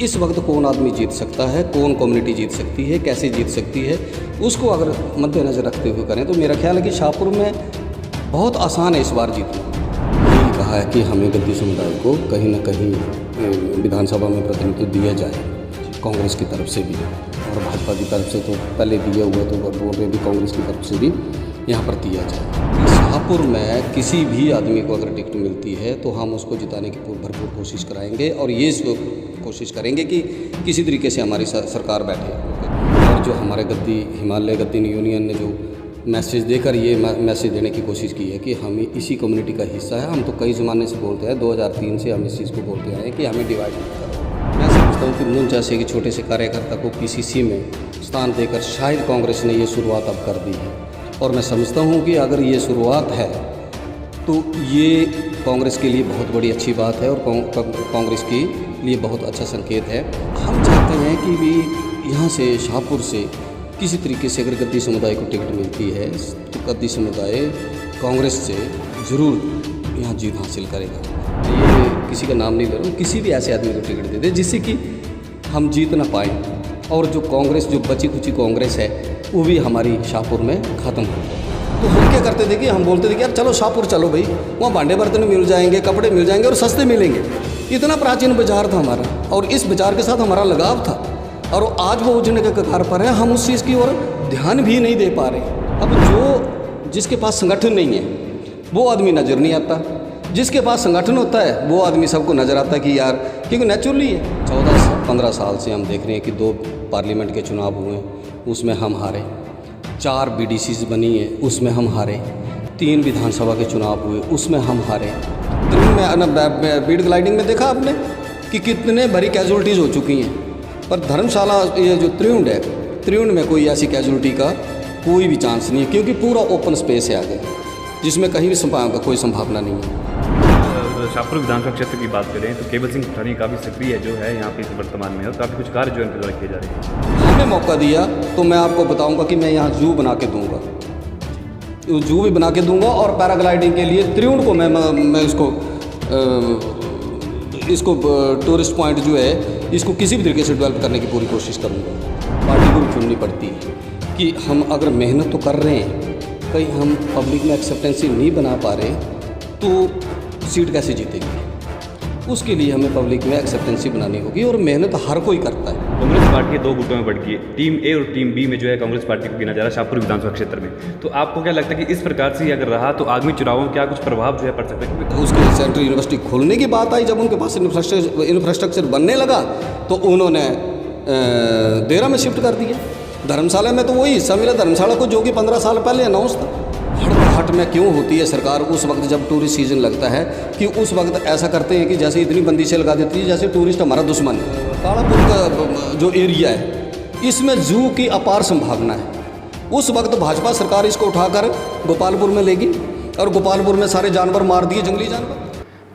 इस वक्त कौन आदमी जीत सकता है, कौन कम्युनिटी जीत सकती है, कैसे जीत सकती है, उसको अगर मद्देनज़र रखते हुए करें तो मेरा ख्याल है कि शाहपुर में बहुत आसान है इस बार जीतना। यही कहा है कि हमें गद्दी समुदाय को कहीं ना कहीं विधानसभा में प्रतिनिधित्व दिया जाए, कांग्रेस की तरफ से भी और भाजपा की तरफ से तो पहले दिया हुआ, तो बोल रहे भी कांग्रेस की तरफ से भी यहाँ पर दिया जाए। शाहपुर में किसी भी आदमी को अगर टिकट मिलती है तो हम उसको जिताने की भरपूर कोशिश कराएंगे और ये कोशिश करेंगे कि किसी तरीके से हमारी सरकार बैठे। और जो हमारे हिमालय गद्दी यूनियन ने जो मैसेज देकर ये मैसेज देने की कोशिश की है कि हम इसी कम्युनिटी का हिस्सा है। हम तो कई ज़माने से बोलते हैं, 2003 से हम इस चीज़ को बोलते आए हैं कि हमें डिवाइड नहीं करो। मैं समझता हूँ कि मुन जैसे कि छोटे से कार्यकर्ता को पीसीसी में स्थान देकर शायद कांग्रेस ने ये शुरुआत अब कर दी है, और मैं समझता हूँ कि अगर ये शुरुआत है तो ये कांग्रेस के लिए बहुत बड़ी अच्छी बात है और कांग्रेस के लिए बहुत अच्छा संकेत है। हम चाहते हैं कि भी यहाँ से शाहपुर से किसी तरीके से अगर गद्दी समुदाय को टिकट मिलती है तो गद्दी समुदाय कांग्रेस से ज़रूर यहाँ जीत हासिल करेगा। ये किसी का नाम नहीं ले रहा हूँ, किसी भी ऐसे आदमी को टिकट दे दे जिससे कि हम जीत ना पाएँ और जो कांग्रेस, जो बची खुची कांग्रेस है, वो भी हमारी शाहपुर में ख़त्म हो जाए। तो हम क्या करते थे कि हम बोलते थे कि यार चलो शाहपुर चलो भाई, वहाँ भांडे बर्तन मिल जाएंगे, कपड़े मिल जाएंगे और सस्ते मिलेंगे। इतना प्राचीन बाजार था हमारा और इस बाजार के साथ हमारा लगाव था, और आज वो उजड़ने के कगार पर है। हम उस चीज़ की ओर ध्यान भी नहीं दे पा रहे। अब जिसके पास संगठन नहीं है वो आदमी नज़र नहीं आता, जिसके पास संगठन होता है वो आदमी सबको नज़र आता है कि यार, क्योंकि नेचुरली है। 14-15 साल से हम देख रहे हैं कि 2 पार्लियामेंट के चुनाव हुए हैं, उसमें हम हारे। 4 बीडीसीज बनी है, उसमें हम हारे। 3 विधानसभा के चुनाव हुए, उसमें हम हारे। बीड ग्लाइडिंग में देखा आपने कि कितने बड़ी कैजुअलिटीज़ हो चुकी हैं, पर धर्मशाला ये जो त्रिउंड में कोई ऐसी कैजुअलिटी का कोई भी चांस नहीं है, क्योंकि पूरा ओपन स्पेस है आगे, जिसमें कहीं भी कोई संभावना नहीं है। शाहपुर विधानसभा क्षेत्र की बात करें तो केवल सिंह पठानिया काफ़ी सक्रिय जो है यहाँ पे वर्तमान में, और काफ़ी कुछ कार्य जो इनके द्वारा किए जा रहे हैं। हमें मौका दिया तो मैं आपको बताऊंगा कि मैं यहाँ जू बना के दूंगा, जू भी बना के दूंगा, और पैराग्लाइडिंग के लिए त्रिउंड को मैं इसको टूरिस्ट पॉइंट जो है इसको किसी भी तरीके से डेवलप करने की पूरी कोशिश करूँगा। पार्टी को भी चुननी पड़ती है कि हम अगर मेहनत तो कर रहे हैं, कहीं हम पब्लिक में एक्सेप्टेंसी नहीं बना पा रहे तो सीट कैसे जीतेंगे। उसके लिए हमें पब्लिक में एक्सेप्टेंसी बनानी होगी, और मेहनत हर कोई करता है। कांग्रेस पार्टी 2 गुटों में बढ़ गई है, टीम ए और टीम बी में जो है कांग्रेस पार्टी को गिना जा रहा है शाहपुर विधानसभा क्षेत्र में। तो आपको क्या लगता है कि इस प्रकार से अगर रहा तो आगामी चुनावों में क्या कुछ प्रभाव जो है पड़ सकता है? उसके सेंट्रल यूनिवर्सिटी खोलने की बात आई, जब उनके पास इंफ्रास्ट्रक्चर बनने लगा तो उन्होंने देरा में शिफ्ट कर दिया। धर्मशाला में तो वही हिस्सा मिला धर्मशाला को, जो कि 15 साल पहले अनाउंस था। हट में क्यों होती है सरकार उस वक्त जब टूरिस्ट सीजन लगता है, कि उस वक्त ऐसा करते हैं कि जैसे इतनी बंदिशें लगा देती है जैसे टूरिस्ट हमारा दुश्मन है। कालापुर का जो एरिया है इसमें जू की अपार संभावना है। उस वक्त भाजपा सरकार इसको उठाकर गोपालपुर में लेगी, और गोपालपुर में सारे जानवर मार दिए, जंगली जानवर।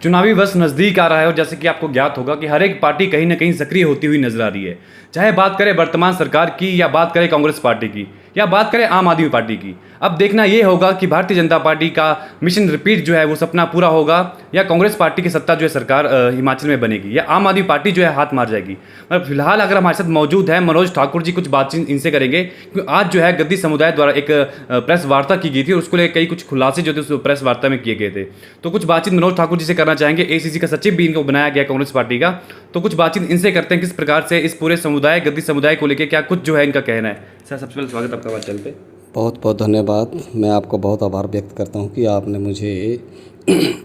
चुनावी वर्ष नज़दीक आ रहा है और जैसे कि आपको ज्ञात होगा कि हर एक पार्टी कहीं ना कहीं सक्रिय होती हुई नजर आ रही है, चाहे बात करें वर्तमान सरकार की, या बात करें कांग्रेस पार्टी की, या बात करें आम आदमी पार्टी की। अब देखना ये होगा कि भारतीय जनता पार्टी का मिशन रिपीट जो है वो सपना पूरा होगा, या कांग्रेस पार्टी की सत्ता जो है सरकार हिमाचल में बनेगी, या आम आदमी पार्टी जो है हाथ मार जाएगी। पर फिलहाल अगर हमारे साथ मौजूद है मनोज ठाकुर जी, कुछ बातचीत इनसे करेंगे, क्योंकि आज जो है गद्दी समुदाय द्वारा एक प्रेस वार्ता की गई थी और उसको लेकर कई कुछ खुलासे जो थे उस प्रेस वार्ता में किए गए थे। तो कुछ बातचीत मनोज ठाकुर जी से करना चाहेंगे। ACC का सचिव भी इनको बनाया गया कांग्रेस पार्टी का, तो कुछ बातचीत इनसे करते हैं किस प्रकार से इस पूरे समुदाय, गद्दी समुदाय को लेकर क्या कुछ जो है इनका कहना है। सर, सबसे पहले स्वागत आपका बात चलते। बहुत बहुत धन्यवाद। मैं आपको बहुत आभार व्यक्त करता हूं कि आपने मुझे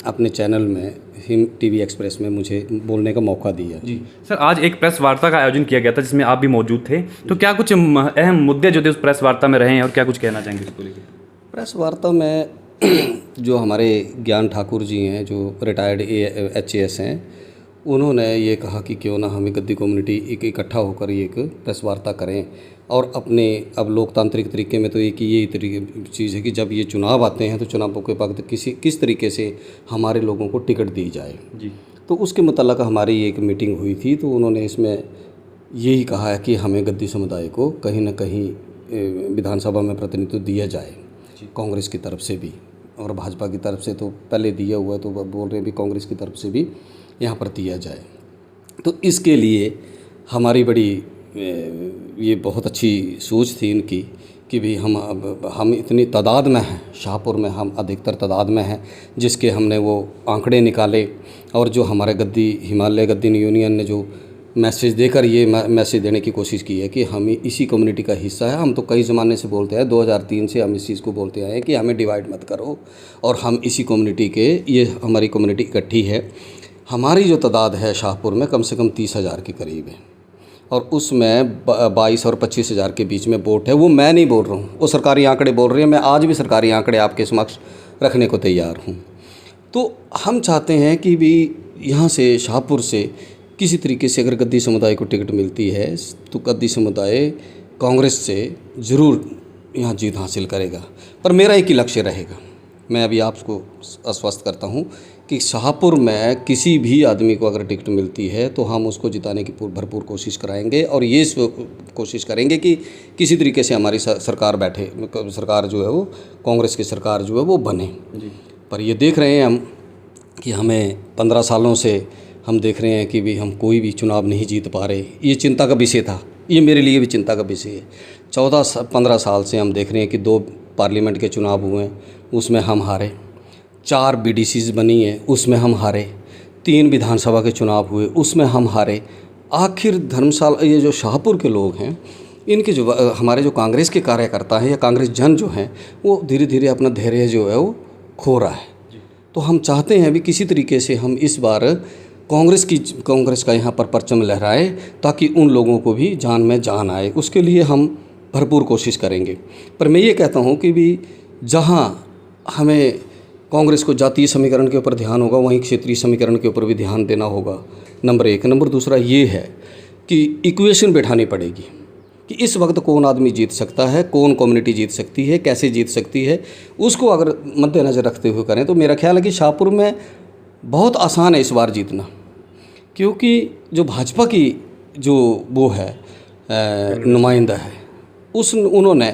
अपने चैनल में हिम TV एक्सप्रेस में मुझे बोलने का मौका दिया। जी सर, आज एक प्रेस वार्ता का आयोजन किया गया था जिसमें आप भी मौजूद थे, तो क्या कुछ अहम मुद्दे जो थे उस प्रेस वार्ता में रहे हैं और क्या कुछ कहना चाहेंगे इसको लेकर? प्रेस वार्ता में जो हमारे ज्ञान ठाकुर जी हैं, जो रिटायर्ड HAS हैं, उन्होंने ये कहा कि क्यों ना हमें गद्दी कम्युनिटी इकट्ठा होकर ये एक प्रेस वार्ता करें, और अपने अब लोकतांत्रिक तरीके में तो एक ये चीज़ है कि जब ये चुनाव आते हैं तो चुनावों के वक्त किस तरीके से हमारे लोगों को टिकट दी जाए जी। तो उसके मुतल्लक हमारी एक मीटिंग हुई थी, तो उन्होंने इसमें यही कहा है कि हमें गद्दी समुदाय को कहीं ना कहीं विधानसभा में प्रतिनिधित्व दिया जाए, कांग्रेस की तरफ से भी और भाजपा की तरफ से तो पहले दिया हुआ है, तो बोल रहे भी कांग्रेस की तरफ से भी यहाँ पर दिया जाए। तो इसके लिए हमारी बड़ी ये बहुत अच्छी सोच थी इनकी कि भी हम इतनी तादाद में हैं, शाहपुर में हम अधिकतर तादाद में हैं, जिसके हमने वो आंकड़े निकाले और जो हमारे हिमालय गद्दी यूनियन ने जो मैसेज देकर ये मैसेज देने की कोशिश की है कि हम इसी कम्युनिटी का हिस्सा है। हम तो कई ज़माने से बोलते हैं, 2003 से हम इस चीज़ को बोलते आए हैं कि हमें डिवाइड मत करो और हम इसी कम्युनिटी के, ये हमारी कम्युनिटी इकट्ठी है। हमारी जो तादाद है शाहपुर में कम से कम 30,000 के करीब है और उसमें 22 और 25,000 के बीच में वोट है। वो मैं नहीं बोल रहा हूँ, वो सरकारी आंकड़े बोल रहे हैं। मैं आज भी सरकारी आंकड़े आपके समक्ष रखने को तैयार हूँ। तो हम चाहते हैं कि भी यहाँ से शाहपुर से किसी तरीके से अगर गद्दी समुदाय को टिकट मिलती है तो गद्दी समुदाय कांग्रेस से ज़रूर यहाँ जीत हासिल करेगा। पर मेरा एक ही लक्ष्य रहेगा, मैं अभी आपको आश्वस्त करता हूँ कि शाहपुर में किसी भी आदमी को अगर टिकट मिलती है तो हम उसको जिताने की भरपूर कोशिश कराएंगे और ये कोशिश करेंगे कि किसी तरीके से हमारी सरकार बैठे, सरकार जो है वो कांग्रेस की सरकार जो है वो बने। पर ये देख रहे हैं हम कि हमें 15 सालों से हम देख रहे हैं कि भी हम कोई भी चुनाव नहीं जीत पा रहे। ये चिंता का विषय था, ये मेरे लिए भी चिंता का विषय है। 14-15 साल से हम देख रहे हैं कि 2 पार्लियामेंट के चुनाव हुए हैं, उसमें हम हारे। 4 BDCs बनी हैं, उसमें हम हारे। 3 विधानसभा के चुनाव हुए, उसमें हम हारे। आखिर धर्मशाला, ये जो शाहपुर के लोग हैं, इनके जो हमारे जो कांग्रेस के कार्यकर्ता हैं या कांग्रेस जन जो हैं, वो धीरे धीरे अपना धैर्य जो है वो खो रहा है। तो हम चाहते हैं भी किसी तरीके से हम इस बार कांग्रेस का यहाँ पर परचम लहराए ताकि उन लोगों को भी जान में जान आए। उसके लिए हम भरपूर कोशिश करेंगे। पर मैं ये कहता हूँ कि भी जहाँ हमें कांग्रेस को जातीय समीकरण के ऊपर ध्यान होगा, वहीं क्षेत्रीय समीकरण के ऊपर भी ध्यान देना होगा, नंबर 1। नंबर दूसरा ये है कि इक्वेशन बैठानी पड़ेगी कि इस वक्त कौन आदमी जीत सकता है, कौन कम्युनिटी जीत सकती है, कैसे जीत सकती है। उसको अगर मद्देनज़र रखते हुए करें तो मेरा ख्याल है कि शाहपुर में बहुत आसान है इस बार जीतना, क्योंकि जो भाजपा की जो वो है नुमाइंदा है, उन्होंने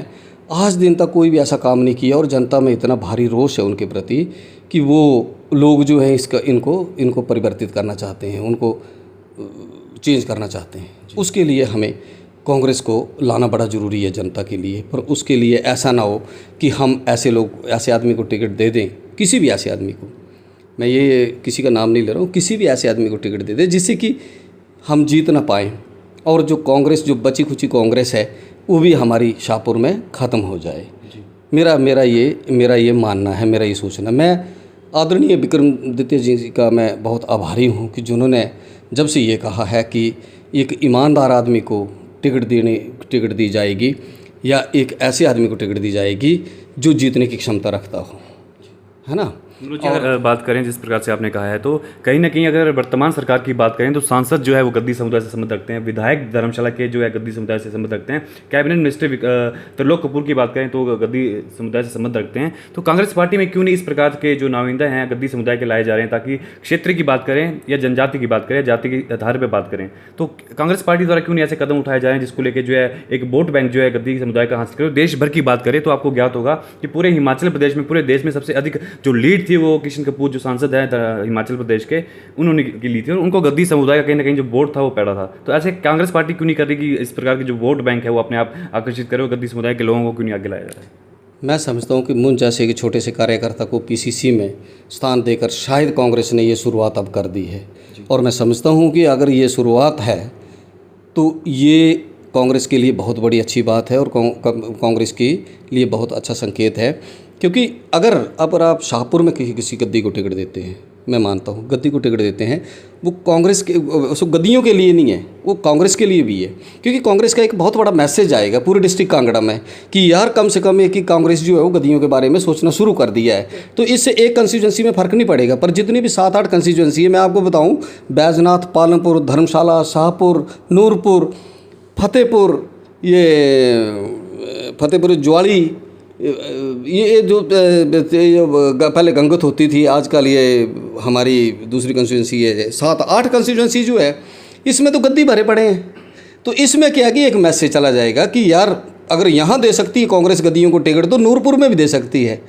आज दिन तक कोई भी ऐसा काम नहीं किया और जनता में इतना भारी रोष है उनके प्रति कि वो लोग जो है इनको परिवर्तित करना चाहते हैं, उनको चेंज करना चाहते हैं। उसके लिए हमें कांग्रेस को लाना बड़ा ज़रूरी है जनता के लिए। पर उसके लिए ऐसा ना हो कि हम ऐसे आदमी को टिकट दे दें, किसी भी ऐसे आदमी को, मैं ये किसी का नाम नहीं ले रहा हूँ, किसी भी ऐसे आदमी को टिकट दे दे जिससे कि हम जीत ना पाएँ और जो कांग्रेस, जो बची खुची कांग्रेस है, वो भी हमारी शाहपुर में ख़त्म हो जाए। मेरा ये मानना है, मेरा ये सोचना। मैं आदरणीय विक्रमादित्य जी का मैं बहुत आभारी हूँ कि जिन्होंने जब से ये कहा है कि एक ईमानदार आदमी को टिकट दी जाएगी या एक ऐसे आदमी को टिकट दी जाएगी जो जीतने की क्षमता रखता हो, है ना। अगर बात करें जिस प्रकार से आपने कहा है, तो कहीं ना कहीं अगर वर्तमान सरकार की बात करें तो सांसद जो है वो गद्दी समुदाय से संबंध रखते हैं, विधायक धर्मशाला के जो है गद्दी समुदाय से संबंध रखते हैं, कैबिनेट मिनिस्टर त्रिलोक कपूर की बात करें तो गद्दी समुदाय से संबंध रखते हैं। तो कांग्रेस पार्टी में क्यों नहीं इस प्रकार के जो नुमाइंदा हैं गद्दी समुदाय के लाए जा रहे हैं, ताकि क्षेत्र की बात करें या जनजाति की बात करें, जाति के आधार पर बात करें, तो कांग्रेस पार्टी द्वारा क्यों नहीं ऐसे कदम उठाए जा रहे हैं जिसको लेकर जो है एक वोट बैंक जो है गद्दी समुदाय का हासिल करे। देश भर की बात करें तो आपको ज्ञात होगा कि पूरे हिमाचल प्रदेश में, पूरे देश में सबसे अधिक जो लीड थी वो किशन कपूर जो सांसद है हिमाचल प्रदेश के, उन्होंने की ली थी और उनको गद्दी समुदाय का कहीं ना कहीं जो वोट था वो पैदा था। तो ऐसे कांग्रेस पार्टी क्यों नहीं कर रही कि इस प्रकार के जो वोट बैंक है वो अपने आप आकर्षित करे और गद्दी समुदाय के लोगों को क्यों नहीं आगे लाया जा रहा है। मैं समझता हूँ कि मुझ जैसे कि छोटे से कार्यकर्ता को PCC में स्थान देकर शायद कांग्रेस ने ये शुरुआत अब कर दी है और मैं समझता हूँ कि अगर ये शुरुआत है तो ये कांग्रेस के लिए बहुत बड़ी अच्छी बात है और कांग्रेस के लिए बहुत अच्छा संकेत है। क्योंकि अगर आप शाहपुर में किसी गद्दी को टिकट देते हैं, मैं मानता हूँ गद्दी को टिकट देते हैं, वो कांग्रेस के गद्दियों के लिए नहीं है, वो कांग्रेस के लिए भी है। क्योंकि कांग्रेस का एक बहुत बड़ा मैसेज आएगा पूरे डिस्ट्रिक्ट कांगड़ा में कि यार कम से कम एक ही कांग्रेस जो है वो गद्दियों के बारे में सोचना शुरू कर दिया है। तो इससे एक कंस्टिट्यूंसी में फ़र्क नहीं पड़ेगा, पर जितनी भी 7-8 कंस्टिट्यूंसी है, मैं आपको बताऊँ, बैजनाथ, पालमपुर, धर्मशाला, शाहपुर, नूरपुर, फतेहपुर ज्वाली, ये जो पहले गंगत होती थी, आजकल ये हमारी दूसरी कंस्टिट्यूंसी है, 7-8 कंस्टिट्यूंसी जो है इसमें तो गद्दी भरे पड़े हैं। तो इसमें क्या कि एक मैसेज चला जाएगा कि यार अगर यहाँ दे सकती है कांग्रेस गद्दियों को टिकट तो नूरपुर में भी दे सकती है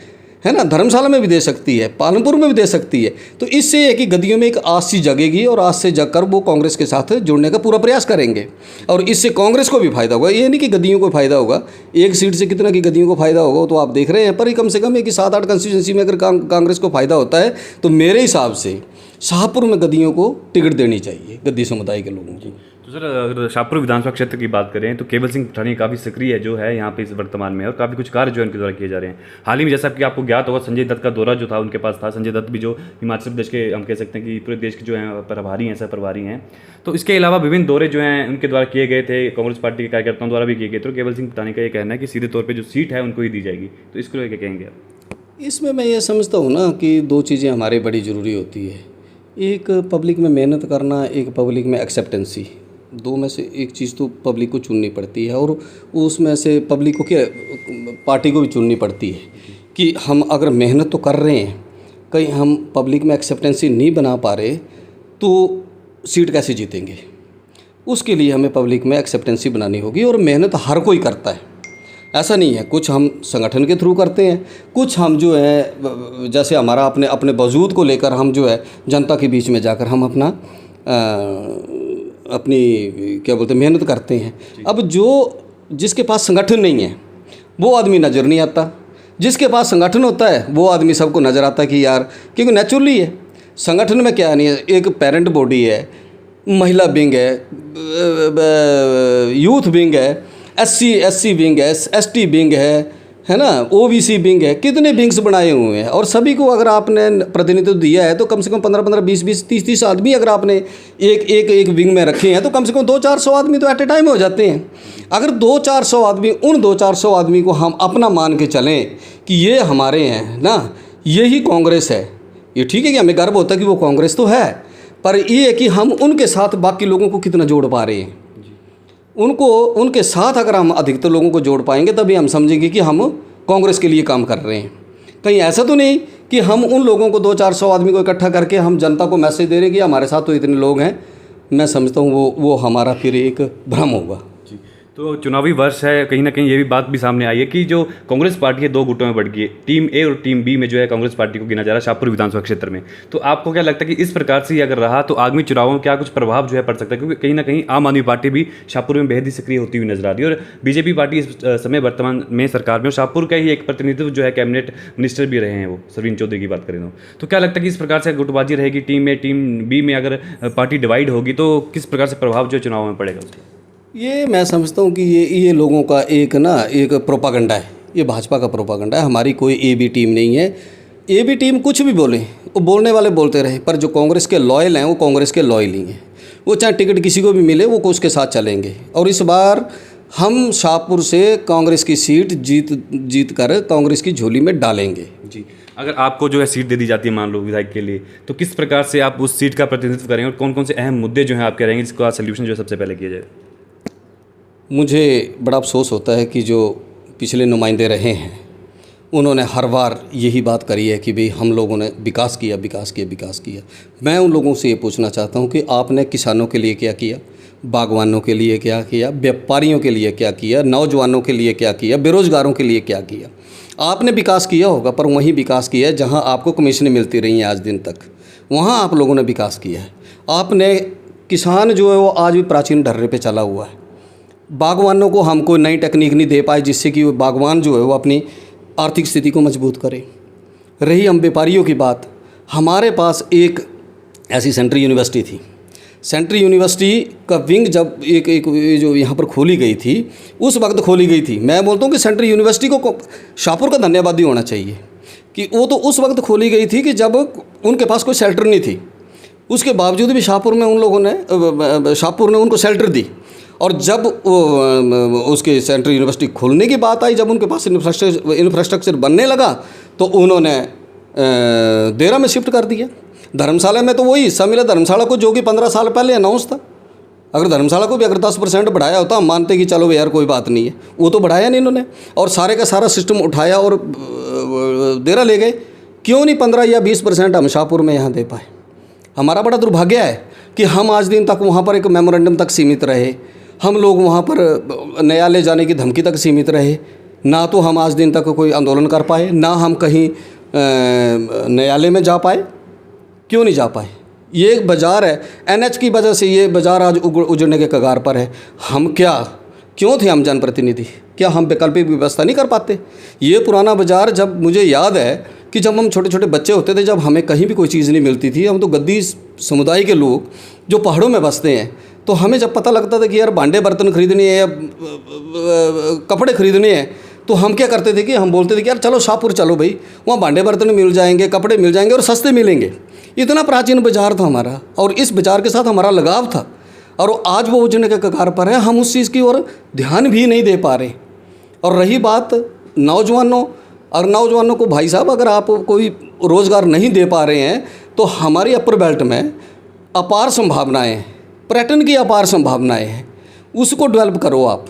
है ना, धर्मशाला में भी दे सकती है, पालनपुर में भी दे सकती है। तो इससे है कि गद्दियों में एक आस सी जगेगी और आस से जग कर वो कांग्रेस के साथ जुड़ने का पूरा प्रयास करेंगे और इससे कांग्रेस को भी फायदा होगा। ये नहीं कि गद्दियों को फायदा होगा, एक सीट से कितना कि गद्दियों को फायदा होगा तो आप देख रहे हैं। पर कम से कम है कि 7-8 कंस्टिट्यूंसी में अगर कांग्रेस को फायदा होता है तो मेरे हिसाब से शाहपुर में गद्दियों को टिकट देनी चाहिए, गद्दी समुदाय के लोगों को। तो सर अगर शाहपुर विधानसभा क्षेत्र की बात करें तो केवल सिंह पठानिया काफ़ी सक्रिय जो है यहाँ पे इस वर्तमान में और काफ़ी कुछ कार्य जो है उनके द्वारा किए जा रहे हैं। हाल ही में जैसा कि आपको ज्ञात होगा संजय दत्त का दौरा जो था उनके पास था। संजय दत्त भी जो हिमाचल प्रदेश के हम कह सकते हैं कि पूरे देश के जो हैं प्रभारी हैं, सह प्रभारी हैं। तो इसके अलावा विभिन्न दौरे जो हैं उनके द्वारा किए गए थे, कांग्रेस पार्टी के कार्यकर्ताओं द्वारा भी किए गए थे। तो केवल सिंह पठानिया का ये कहना है कि सीधे तौर पर जो सीट है उनको ही दी जाएगी। तो इसको लेकर कहेंगे आप? इसमें मैं ये समझता हूँ ना कि 2 चीज़ें हमारे बड़ी ज़रूरी होती है, एक पब्लिक में मेहनत करना, एक पब्लिक में एक्सेप्टेंसी। 2 में से एक चीज़ तो पब्लिक को चुननी पड़ती है और उसमें से पब्लिक को क्या पार्टी को भी चुननी पड़ती है कि हम अगर मेहनत तो कर रहे हैं, कहीं हम पब्लिक में एक्सेप्टेंसी नहीं बना पा रहे तो सीट कैसे जीतेंगे। उसके लिए हमें पब्लिक में एक्सेप्टेंसी बनानी होगी और मेहनत हर कोई करता है, ऐसा नहीं है। कुछ हम संगठन के थ्रू करते हैं, कुछ हम जो है जैसे हमारा अपने वजूद को लेकर हम जो है जनता के बीच में जाकर हम अपनी क्या बोलते हैं मेहनत करते हैं। अब जिसके पास संगठन नहीं है वो आदमी नज़र नहीं आता, जिसके पास संगठन होता है वो आदमी सबको नज़र आता है कि यार, क्योंकि नेचुरली है संगठन में क्या नहीं है, एक पेरेंट बॉडी है, महिला विंग है, यूथ विंग है, SC विंग है, ST विंग है ना, OBC विंग है, कितने विंग्स बनाए हुए हैं और सभी को अगर आपने प्रतिनिधित्व दिया है तो कम से कम 15-15, 20-20, 30-30 आदमी अगर आपने एक विंग में रखे हैं तो कम से कम 200-400 आदमी तो एट ए टाइम हो जाते हैं। अगर 200-400 आदमी, उन 200-400 आदमी को हम अपना मान के चलें कि ये हमारे हैं ना, यही कांग्रेस है, ये ठीक है कि हमें गर्व होता है कि वो कांग्रेस तो है, पर ये है कि हम उनके साथ बाकी लोगों को कितना जोड़ पा रहे हैं। उनके साथ अगर हम अधिकतर लोगों को जोड़ पाएंगे तभी हम समझेंगे कि हम कांग्रेस के लिए काम कर रहे हैं। कहीं ऐसा तो नहीं कि हम उन लोगों को 200-400 आदमी को इकट्ठा करके हम जनता को मैसेज दे रहे हैं कि हमारे साथ तो इतने लोग हैं। मैं समझता हूँ वो हमारा फिर एक भ्रम होगा। तो चुनावी वर्ष है, कहीं ना कहीं ये भी बात भी सामने आई है कि जो कांग्रेस पार्टी है 2 गुटों में बढ़ गई है। टीम ए और टीम बी में जो है कांग्रेस पार्टी को गिना जा रहा है शाहपुर विधानसभा क्षेत्र में। तो आपको क्या लगता है कि इस प्रकार से अगर रहा तो आगामी चुनावों में क्या कुछ प्रभाव जो है पड़ सकता है? क्योंकि कहीं ना कहीं आम आदमी पार्टी भी शाहपुर में बेहद ही सक्रिय होती हुई नजर आ रही है और बीजेपी पार्टी इस समय वर्तमान में सरकार में, शाहपुर का ही एक प्रतिनिधित्व जो है कैबिनेट मिनिस्टर भी रहे हैं वो सरवीन चौधरी की बात करें तो क्या लगता है कि इस प्रकार से गुटबाजी रहेगी टीम ए टीम बी में, अगर पार्टी डिवाइड होगी तो किस प्रकार से प्रभाव जो चुनाव में पड़ेगा उसका? ये मैं समझता हूँ कि ये लोगों का एक प्रोपागंडा है, ये भाजपा का प्रोपागंडा है। हमारी कोई AB टीम नहीं है। AB टीम कुछ भी बोले, वो बोलने वाले बोलते रहे, पर जो कांग्रेस के लॉयल हैं वो कांग्रेस के लॉयल ही हैं। वो चाहे टिकट किसी को भी मिले वो उसके साथ चलेंगे। और इस बार हम शाहपुर से कांग्रेस की सीट जीत कर कांग्रेस की झोली में डालेंगे। जी, अगर आपको जो है सीट दे दी जाती है मान लो विधायक के लिए, तो किस प्रकार से आप उस सीट का प्रतिनिधित्व करेंगे और कौन कौन से अहम मुद्दे जो हैं आप कह रहेंगे जिसका सोल्यूशन जो है सबसे पहले किया जाए? मुझे बड़ा अफसोस होता है कि जो पिछले नुमाइंदे रहे हैं उन्होंने हर बार यही बात करी है कि भाई हम लोगों ने विकास किया। मैं उन लोगों से ये पूछना चाहता हूँ कि आपने किसानों के लिए क्या किया, बागवानों के लिए क्या किया, व्यापारियों के लिए क्या किया, नौजवानों के लिए क्या किया, बेरोज़गारों के लिए क्या किया? आपने विकास किया होगा पर वहीं विकास किया है जहाँ आपको कमीशनें मिलती रही हैं आज दिन तक, वहाँ आप लोगों ने विकास किया है। आपने किसान जो है वो आज भी प्राचीन ढर्रे पे चला हुआ है। बागवानों को हम कोई नई टेक्निक नहीं दे पाए जिससे कि वो बागवान जो है वो अपनी आर्थिक स्थिति को मजबूत करे। रही हम व्यापारियों की बात, हमारे पास एक ऐसी सेंट्रल यूनिवर्सिटी थी। सेंट्रल यूनिवर्सिटी का विंग जब एक जो यहाँ पर खोली गई थी उस वक्त खोली गई थी। मैं बोलता हूँ कि सेंट्रल यूनिवर्सिटी को शाहपुर का धन्यवाद ही होना चाहिए कि वो तो उस वक्त खोली गई थी कि जब उनके पास कोई शेल्टर नहीं थी। उसके बावजूद भी शाहपुर ने उनको शेल्टर दी। और जब उसके सेंट्रल यूनिवर्सिटी खोलने की बात आई, जब उनके पास इंफ्रास्ट्रक्चर बनने लगा तो उन्होंने देरा में शिफ्ट कर दिया। धर्मशाला में तो वही हिस्सा मिला धर्मशाला को जो कि 15 साल पहले अनाउंस था। अगर धर्मशाला को भी अगर 10% बढ़ाया होता हम मानते कि चलो यार कोई बात नहीं है, वो तो बढ़ाया नहीं इन्होंने और सारे का सारा सिस्टम उठाया और देरा ले गए। क्यों नहीं 15 या 20% हम शाहपुर में यहाँ दे पाए? हमारा बड़ा दुर्भाग्य है कि हम आज दिन तक वहाँ पर एक मेमोरेंडम तक सीमित रहे, हम लोग वहाँ पर न्यायालय जाने की धमकी तक सीमित रहे, ना तो हम आज दिन तक कोई आंदोलन कर पाए, ना हम कहीं न्यायालय में जा पाए? क्यों नहीं जा पाए? ये एक बाज़ार है, NH की वजह से ये बाज़ार आज उजड़ने के कगार पर है। हम क्यों थे हम जनप्रतिनिधि? क्या हम वैकल्पिक व्यवस्था नहीं कर पाते? ये पुराना बाज़ार, जब मुझे याद है कि जब हम छोटे छोटे बच्चे होते थे, जब हमें कहीं भी कोई चीज़ नहीं मिलती थी, हम तो गद्दी समुदाय के लोग जो पहाड़ों में बसते हैं, तो हमें जब पता लगता था कि यार भांडे बर्तन खरीदने हैं या कपड़े खरीदने हैं, तो हम क्या करते थे कि हम बोलते थे कि यार चलो शाहपुर चलो भाई, वहाँ भांडे बर्तन मिल जाएंगे, कपड़े मिल जाएंगे और सस्ते मिलेंगे। इतना प्राचीन बाज़ार था हमारा और इस बाज़ार के साथ हमारा लगाव था, और आज वो उजड़ने के कगार पर है। हम उस चीज़ की ओर ध्यान भी नहीं दे पा रहे। और रही बात नौजवानों को, भाई साहब, अगर आप कोई रोज़गार नहीं दे पा रहे हैं तो हमारी अपर बेल्ट में अपार संभावनाएं हैं, पर्यटन की अपार संभावनाएं हैं, उसको डेवलप करो आप,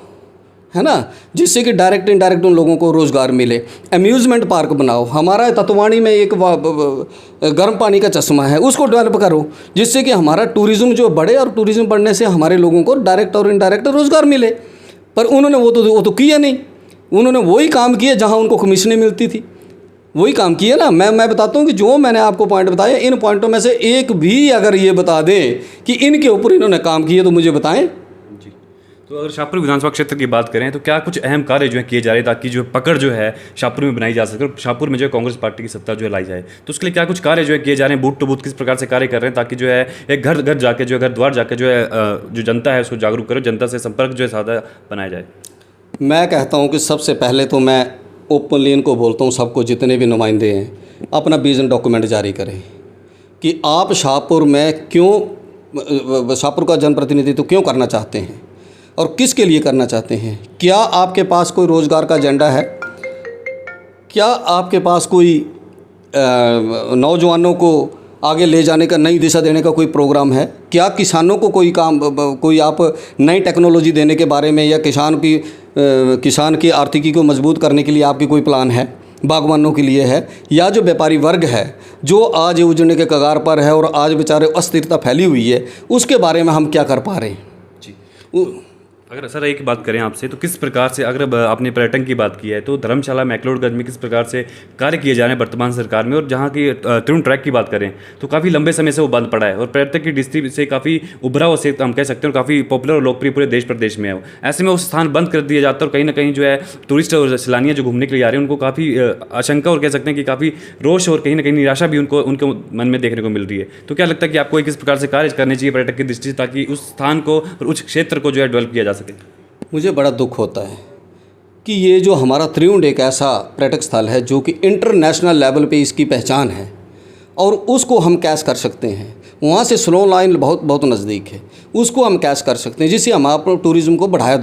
है ना, जिससे कि डायरेक्ट इनडायरेक्ट उन लोगों को रोज़गार मिले। अम्यूज़मेंट पार्क बनाओ। हमारा तत्वाणी में एक गर्म पानी का चश्मा है, उसको डेवलप करो, जिससे कि हमारा टूरिज़्म जो बढ़े, और टूरिज़्म बढ़ने से हमारे लोगों को डायरेक्ट और इनडायरेक्ट रोज़गार मिले। पर उन्होंने वो तो किया नहीं। उन्होंने वही काम किए जहाँ उनको कमीशनें मिलती थी, वही काम किए ना। मैं बताता हूँ कि जो मैंने आपको पॉइंट बताए, इन पॉइंटों में से एक भी अगर ये बता दें कि इनके ऊपर इन्होंने काम किए तो मुझे बताएं। जी, तो अगर शाहपुर विधानसभा क्षेत्र की बात करें तो क्या कुछ अहम कार्य जो है किए जा रहे हैं ताकि जो पकड़ जो है शाहपुर में बनाई जा सके और शाहपुर में जो है कांग्रेस पार्टी की सत्ता जो है लाई जाए? तो उसके लिए क्या कुछ कार्य जो है किए जा रहे हैं? बूथ टू बूथ किस प्रकार से कार्य कर रहे हैं ताकि जो है एक घर घर जाके जो है, घर द्वार जाके जो है जो जनता है उसको जागरूक करो, जनता से संपर्क जो है साधा बनाया जाए? मैं कहता हूं कि सबसे पहले तो मैं ओपनली इनको बोलता हूं, सबको, जितने भी नुमाइंदे हैं, अपना विजन डॉक्यूमेंट जारी करें कि आप शाहपुर में क्यों, शाहपुर का जनप्रतिनिधित्व क्यों करना चाहते हैं और किसके लिए करना चाहते हैं। क्या आपके पास कोई रोज़गार का एजेंडा है? क्या आपके पास कोई नौजवानों को आगे ले जाने का, नई दिशा देने का कोई प्रोग्राम है? क्या किसानों को कोई आप नई टेक्नोलॉजी देने के बारे में, या किसान की आर्थिकी को मजबूत करने के लिए आपकी कोई प्लान है? बागवानों के लिए है, या जो व्यापारी वर्ग है जो आज उजड़ने के कगार पर है और आज बेचारे अस्थिरता फैली हुई है, उसके बारे में हम क्या कर पा रहे हैं? जी, अगर सर एक बात करें आपसे तो किस प्रकार से, अगर आपने पर्यटन की बात की है तो धर्मशाला मैक्लोडगंज में किस प्रकार से कार्य किए जा रहे हैं वर्तमान सरकार में? और जहाँ की त्रिउंड ट्रैक की बात करें तो काफ़ी लंबे समय से वो बंद पड़ा है और पर्यटक की दृष्टि से काफ़ी उभरा हुआ से हम कह सकते हैं, और काफ़ी पॉपुलर और लोकप्रिय पूरे देश प्रदेश में है। ऐसे में वो स्थान बंद कर दिया जाता है और कहीं ना कहीं जो है टूरिस्ट और सैलानियाँ जो घूमने के लिए आ रहे हैं उनको काफ़ी आशंका और कह सकते हैं कि काफ़ी रोष और कहीं ना कहीं निराशा भी उनके मन में देखने को मिल रही है। तो क्या लगता है कि आपको किस प्रकार से कार्य करने चाहिए पर्यटक की दृष्टि से ताकि उस स्थान को और उस क्षेत्र को जो है डेवलप किया जा सके? मुझे बड़ा दुख होता है कि ये जो हमारा त्रिउंड एक ऐसा पर्यटक स्थल है जो कि इंटरनेशनल लेवल पे इसकी पहचान है और उसको हम कैश कर सकते हैं। वहाँ से स्लो लाइन बहुत नज़दीक है, उसको हम कैश कर सकते हैं, जिससे हम आप टूरिज़्म को बढ़ावा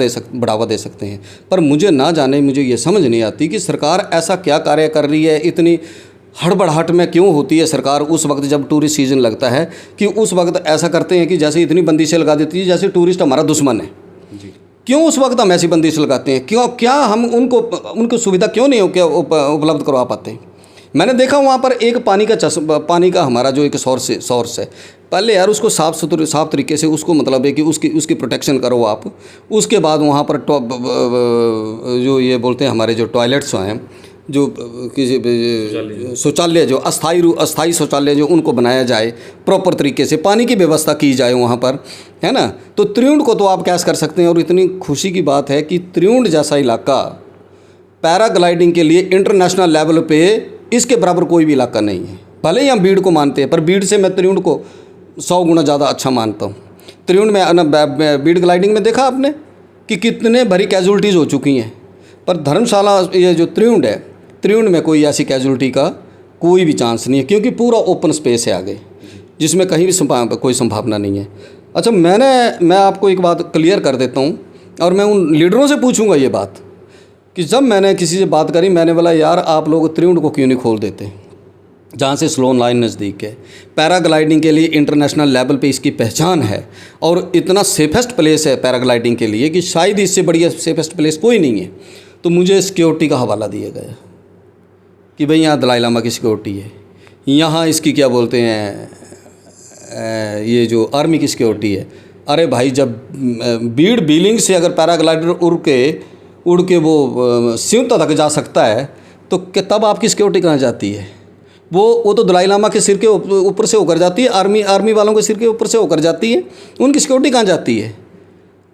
दे सकते हैं। पर मुझे ये समझ नहीं आती कि सरकार ऐसा क्या कार्य कर रही है, इतनी हड़बड़ाहट में क्यों होती है सरकार उस वक्त जब टूरिस्ट सीज़न लगता है, कि उस वक्त ऐसा करते हैं कि जैसे इतनी बंदिशें लगा देती है जैसे टूरिस्ट हमारा दुश्मन है। क्यों उस वक्त हम ऐसी बंदिश लगाते हैं? क्या हम उनको सुविधा क्यों नहीं उपलब्ध करवा पाते? मैंने देखा वहाँ पर एक पानी का हमारा जो एक सोर्स है, पहले यार उसको साफ़ तरीके से उसको मतलब है कि उसकी प्रोटेक्शन करो आप। उसके बाद वहाँ पर जो ये बोलते हैं हमारे जो टॉयलेट्स हैं, जो किसी शौचालय, जो अस्थाई शौचालय जो उनको बनाया जाए, प्रॉपर तरीके से पानी की व्यवस्था की जाए वहाँ पर, है ना। तो त्रिउंड को तो आप कैश कर सकते हैं। और इतनी खुशी की बात है कि त्रिउंड जैसा इलाका पैराग्लाइडिंग के लिए इंटरनेशनल लेवल पे इसके बराबर कोई भी इलाका नहीं है। भले ही हम भीड़ को मानते हैं, पर भीड़ से मैं त्रिउंड को 100 गुना ज़्यादा अच्छा मानता हूँ। त्रिउंड में भीड़ ग्लाइडिंग में देखा आपने कि कितने भरी कैजुअलिटीज़ हो चुकी हैं, पर धर्मशाला ये जो त्रिउंड है, त्रिउंड में कोई ऐसी कैजुअलिटी का कोई भी चांस नहीं है, क्योंकि पूरा ओपन स्पेस है आगे, जिसमें कहीं भी कोई संभावना नहीं है। अच्छा, मैं आपको एक बात क्लियर कर देता हूँ, और मैं उन लीडरों से पूछूंगा ये बात कि जब मैंने किसी से बात करी, मैंने बोला यार आप लोग त्रिउंड को क्यों नहीं खोल देते, जहाँ से स्लो लाइन नज़दीक है, पैराग्लाइडिंग के लिए इंटरनेशनल लेवल पे इसकी पहचान है और इतना सेफेस्ट प्लेस है पैराग्लाइडिंग के लिए कि शायद इससे बढ़िया सेफेस्ट प्लेस कोई नहीं है। तो मुझे सिक्योरिटी का हवाला दिया गया कि भाई यहाँ दलाई लामा की सिक्योरिटी है, यहाँ इसकी क्या बोलते हैं ये जो आर्मी की सिक्योरिटी है। अरे भाई, जब बीड़ बिलिंग से अगर पैराग्लाइडर उड़ के वो सिंता तक जा सकता है, तो तब आपकी सिक्योरिटी कहाँ जाती है? वो तो दलाई लामा के सिर के ऊपर से होकर जाती है, आर्मी वालों के सिर के ऊपर से होकर जाती है, उनकी सिक्योरिटी कहाँ जाती है?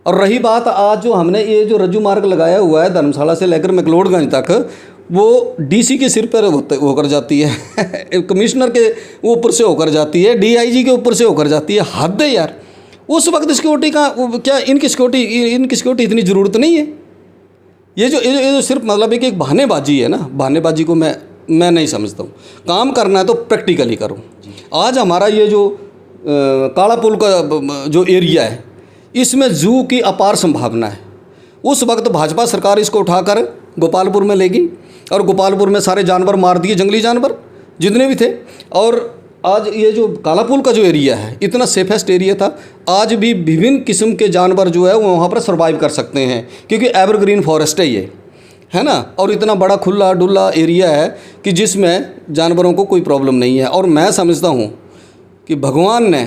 और रही बात आज जो हमने ये जो रज्जू मार्ग लगाया हुआ है धर्मशाला से लेकर मैक्लोडगंज तक, वो डीसी के सिर पर होकर जाती है कमिश्नर के ऊपर से होकर जाती है, डीआईजी के ऊपर से होकर जाती है। हद है यार। उस वक्त सिक्योरिटी का क्या इनकी सिक्योरिटी इतनी ज़रूरत नहीं है? ये जो सिर्फ मतलब है कि एक बहानेबाजी है ना, बहानेबाजी को मैं नहीं समझता हूँ। काम करना है तो प्रैक्टिकली करो। आज हमारा ये जो काला पुल का जो एरिया है, इसमें जू की अपार संभावना है। उस वक्त भाजपा सरकार इसको उठाकर गोपालपुर में लेगी और गोपालपुर में सारे जानवर मार दिए, जंगली जानवर जितने भी थे। और आज ये जो काला पुल का जो एरिया है, इतना सेफेस्ट एरिया था। आज भी विभिन्न किस्म के जानवर जो है वो वहाँ पर सर्वाइव कर सकते हैं, क्योंकि एवरग्रीन फॉरेस्ट है ये, है ना। और इतना बड़ा खुला डुल्ला एरिया है कि जिसमें जानवरों को कोई प्रॉब्लम नहीं है। और मैं समझता हूँ कि भगवान ने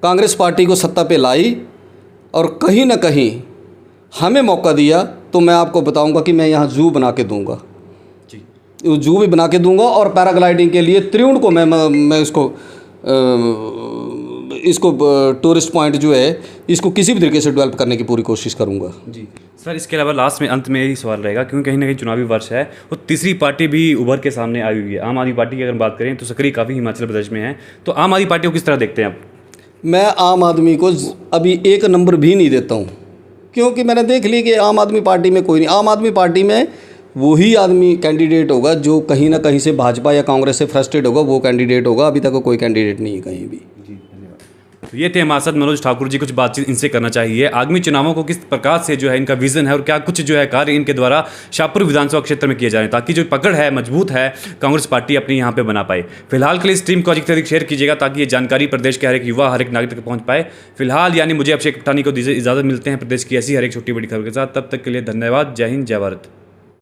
कांग्रेस पार्टी को सत्ता पे लाई और कहीं ना कहीं हमें मौका दिया, तो मैं आपको बताऊंगा कि मैं यहाँ जू बना के दूंगा जी, जू भी बना के दूंगा। और पैराग्लाइडिंग के लिए त्रिउंड को मैं इसको टूरिस्ट पॉइंट जो है, इसको किसी भी तरीके से डेवलप करने की पूरी कोशिश करूंगा जी। सर, इसके अलावा लास्ट में अंत में यही सवाल रहेगा, क्योंकि कहीं ना कहीं चुनावी वर्ष है, वो तीसरी पार्टी भी उभर के सामने आई हुई है। आम आदमी पार्टी की अगर बात करें तो सक्रिय काफ़ी हिमाचल प्रदेश में है, तो आम आदमी पार्टी को किस तरह देखते हैं आप? मैं आम आदमी को अभी एक नंबर भी नहीं देता हूँ, क्योंकि मैंने देख लिया कि आम आदमी पार्टी में कोई नहीं। आम आदमी पार्टी में वही आदमी कैंडिडेट होगा जो कहीं ना कहीं से भाजपा या कांग्रेस से फ्रस्ट्रेट होगा, वो कैंडिडेट होगा। अभी तक कोई कैंडिडेट नहीं है कहीं भी। तो ये थे हमारे साथ मनोज ठाकुर जी। कुछ बातचीत इनसे करना चाहिए, आगामी चुनावों को किस प्रकार से जो है इनका विजन है और क्या कुछ जो है कार्य इनके द्वारा शाहपुर विधानसभा क्षेत्र में किए जा रहे हैं, ताकि जो पकड़ है मजबूत है कांग्रेस पार्टी अपनी यहाँ पे बना पाए। फिलहाल के लिए स्ट्रीम को अधिक से अधिक शेयर कीजिएगा, ताकि ये जानकारी प्रदेश के हर एक युवा, हर एक नागरिक तक पहुँच पाए। फिलहाल यानी मुझे अभिषेक पठानी को दीजिए इजाजत। मिलते हैं प्रदेश की ऐसी हर एक छोटी बड़ी खबर के साथ। तब तक के लिए धन्यवाद। जय हिंद, जय भारत।